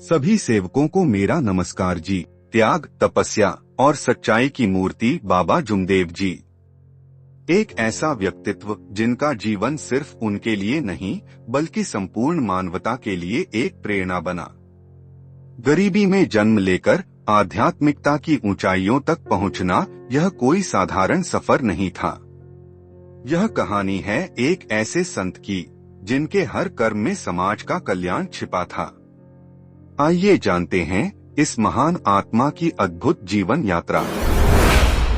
सभी सेवकों को मेरा नमस्कार जी। त्याग, तपस्या और सच्चाई की मूर्ति बाबा जुमदेव जी। एक ऐसा व्यक्तित्व जिनका जीवन सिर्फ उनके लिए नहीं बल्कि संपूर्ण मानवता के लिए एक प्रेरणा बना। गरीबी में जन्म लेकर आध्यात्मिकता की ऊंचाइयों तक पहुंचना यह कोई साधारण सफर नहीं था। यह कहानी है एक ऐसे संत की जिनके हर कर्म में समाज का कल्याण छिपा था। आइए जानते हैं इस महान आत्मा की अद्भुत जीवन यात्रा।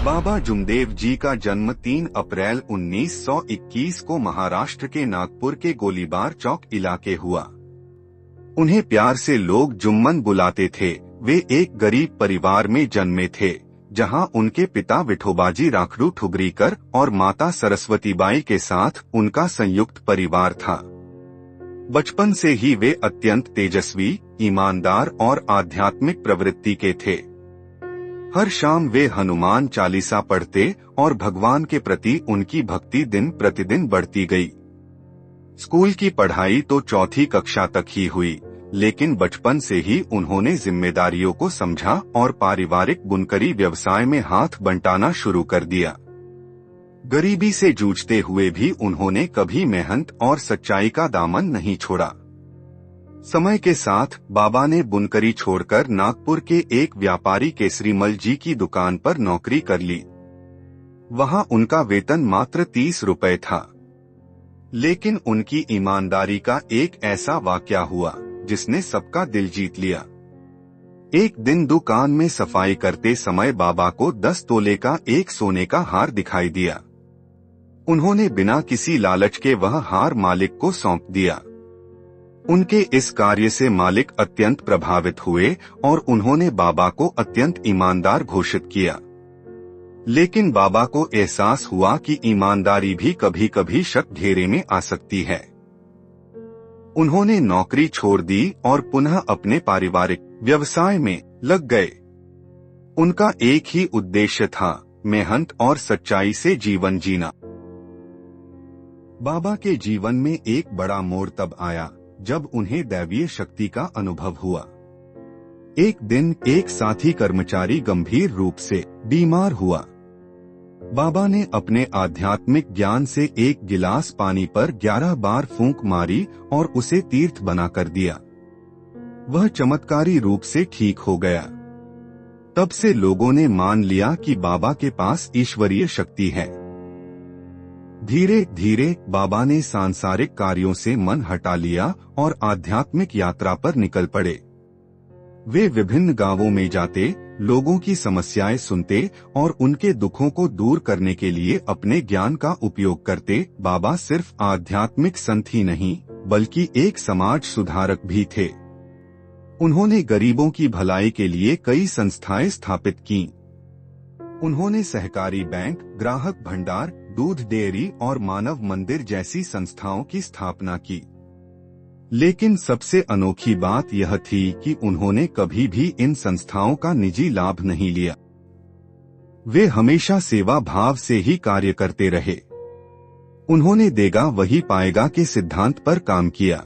बाबा जुमदेव जी का जन्म 3 अप्रैल 1921 को महाराष्ट्र के नागपुर के गोलीबार चौक इलाके हुआ। उन्हें प्यार से लोग जुम्मन बुलाते थे। वे एक गरीब परिवार में जन्मे थे, जहां उनके पिता विठोबाजी राखड़ू ठुगरीकर और माता सरस्वतीबाई के साथ उनका संयुक्त परिवार था। बचपन से ही वे अत्यंत तेजस्वी, ईमानदार और आध्यात्मिक प्रवृत्ति के थे। हर शाम वे हनुमान चालीसा पढ़ते और भगवान के प्रति उनकी भक्ति दिन प्रतिदिन बढ़ती गई। स्कूल की पढ़ाई तो 4वीं कक्षा तक ही हुई, लेकिन बचपन से ही उन्होंने जिम्मेदारियों को समझा और पारिवारिक बुनकरी व्यवसाय में हाथ बंटाना शुरू कर दिया। गरीबी से जूझते हुए भी उन्होंने कभी मेहनत और सच्चाई का दामन नहीं छोड़ा। समय के साथ बाबा ने बुनकरी छोड़कर नागपुर के एक व्यापारी केसरीमल जी की दुकान पर नौकरी कर ली। वहां उनका वेतन मात्र 30 रुपए था। लेकिन उनकी ईमानदारी का एक ऐसा वाकया हुआ जिसने सबका दिल जीत लिया। एक दिन दुकान में सफाई करते समय बाबा को 10 तोले का एक सोने का हार दिखाई दिया। उन्होंने बिना किसी लालच के वह हार मालिक को सौंप दिया। उनके इस कार्य से मालिक अत्यंत प्रभावित हुए और उन्होंने बाबा को अत्यंत ईमानदार घोषित किया। लेकिन बाबा को एहसास हुआ कि ईमानदारी भी कभी कभी शक घेरे में आ सकती है। उन्होंने नौकरी छोड़ दी और पुनः अपने पारिवारिक व्यवसाय में लग गए। उनका एक ही उद्देश्य था, मेहनत और सच्चाई से जीवन जीना। बाबा के जीवन में एक बड़ा मोड़ तब आया जब उन्हें दैवीय शक्ति का अनुभव हुआ। एक दिन एक साथी कर्मचारी गंभीर रूप से बीमार हुआ। बाबा ने अपने आध्यात्मिक ज्ञान से एक गिलास पानी पर 11 बार फूंक मारी और उसे तीर्थ बनाकर दिया। वह चमत्कारी रूप से ठीक हो गया। तब से लोगों ने मान लिया कि बाबा के पास ईश्वरीय शक्ति है। धीरे धीरे बाबा ने सांसारिक कार्यों से मन हटा लिया और आध्यात्मिक यात्रा पर निकल पड़े। वे विभिन्न गांवों में जाते, लोगों की समस्याएं सुनते और उनके दुखों को दूर करने के लिए अपने ज्ञान का उपयोग करते। बाबा सिर्फ आध्यात्मिक संत ही नहीं बल्कि एक समाज सुधारक भी थे। उन्होंने गरीबों की भलाई के लिए कई संस्थाएं स्थापित की। उन्होंने सहकारी बैंक, ग्राहक भंडार, दूध डेयरी और मानव मंदिर जैसी संस्थाओं की स्थापना की। लेकिन सबसे अनोखी बात यह थी कि उन्होंने कभी भी इन संस्थाओं का निजी लाभ नहीं लिया। वे हमेशा सेवा भाव से ही कार्य करते रहे। उन्होंने देगा वही पाएगा के सिद्धांत पर काम किया।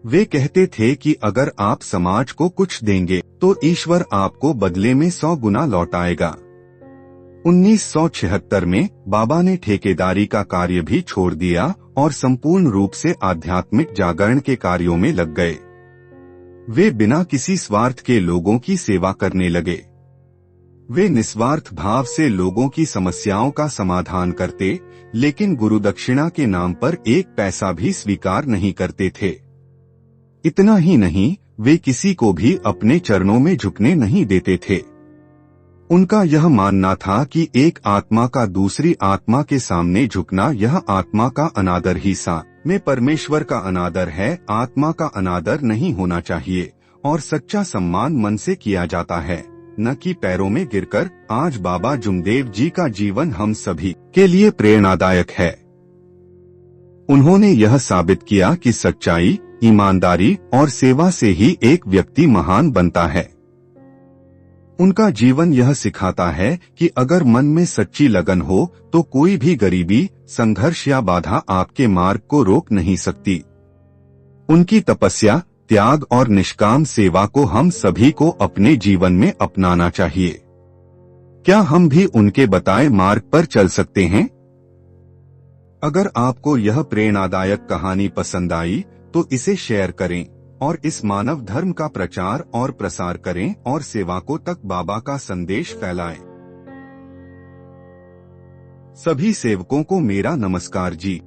वे कहते थे कि अगर आप समाज को कुछ देंगे तो ईश्वर आपको बदले में 100 गुना लौटाएगा। 1976 में बाबा ने ठेकेदारी का कार्य भी छोड़ दिया और संपूर्ण रूप से आध्यात्मिक जागरण के कार्यों में लग गए। वे बिना किसी स्वार्थ के लोगों की सेवा करने लगे। वे निस्वार्थ भाव से लोगों की समस्याओं का समाधान करते, लेकिन गुरुदक्षिणा के नाम पर एक पैसा भी स्वीकार नहीं करते थे। इतना ही नहीं, वे किसी को भी अपने चरणों में झुकने नहीं देते थे। उनका यह मानना था कि एक आत्मा का दूसरी आत्मा के सामने झुकना यह आत्मा का अनादर ही में परमेश्वर का अनादर है। आत्मा का अनादर नहीं होना चाहिए और सच्चा सम्मान मन से किया जाता है, न कि पैरों में गिरकर। आज बाबा जुमदेव जी का जीवन हम सभी के लिए प्रेरणादायक है। उन्होंने यह साबित किया कि सच्चाई, ईमानदारी और सेवा से ही एक व्यक्ति महान बनता है। उनका जीवन यह सिखाता है कि अगर मन में सच्ची लगन हो तो कोई भी गरीबी, संघर्ष या बाधा आपके मार्ग को रोक नहीं सकती। उनकी तपस्या, त्याग और निष्काम सेवा को हम सभी को अपने जीवन में अपनाना चाहिए। क्या हम भी उनके बताए मार्ग पर चल सकते हैं? अगर आपको यह प्रेरणादायक कहानी पसंद आई तो इसे शेयर करें और इस मानव धर्म का प्रचार और प्रसार करें और सेवकों तक बाबा का संदेश फैलाएं। सभी सेवकों को मेरा नमस्कार जी।